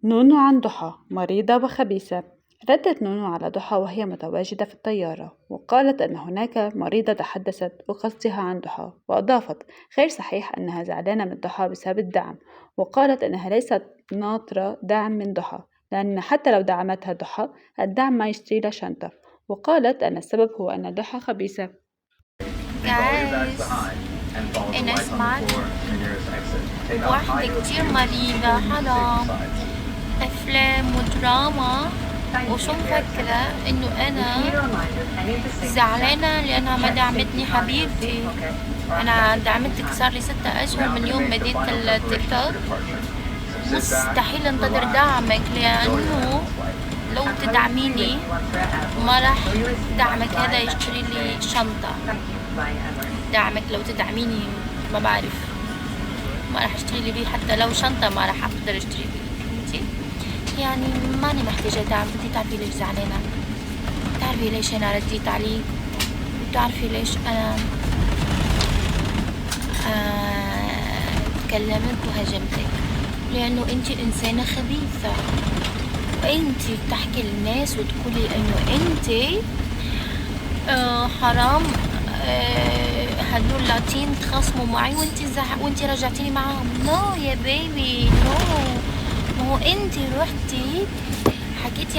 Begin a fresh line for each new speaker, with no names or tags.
نونو عن ضحى مريضة وخبيثة. ردت نونو على ضحى وهي متواجدة في الطيارة، وقالت أن هناك مريضة تحدثت بقصدها عن ضحى، وأضافت: غير صحيح أنها زعلانة من ضحى بسبب الدعم، وقالت أنها ليست ناطرة دعم من ضحى، لأن حتى لو دعمتها ضحى الدعم ما يشتري لها شنطة، وقالت أن السبب هو أن ضحى خبيثة.
جايز أنا سمعت واحدة كتير مريضة حرام أفلام ودراما، وشو مفكرة إنه أنا زعلانة لأنها ما دعمتني. حبيبتي أنا دعمتك صار لي 6 أشهر من يوم ما بديت التيك توك. مستحيل انتظر دعمك، لأنه لو تدعميني ما راح دعمك هذا يشتري لي شنطة. دعمك لو تدعميني ما بعرف ما راح اشتري لي بيه، حتى لو شنطة ما راح اقدر اشتري بيه. فهمتي؟ يعني ماني محتاجة دعم. انتي تعرفي ليش زعلانة، تعرفي ليش انا رديت عليك، وتعرفي ليش انا تكلمت وهجمتك، لانه انتي انسانة خبيثة، وانتي تحكي للناس وتقولي انه انتي حرام هدول لاتين تخاصموا معي وانتي رجعتيني معاهم. نو يا بيبي نو، ما هو انتي رحتي حكيتي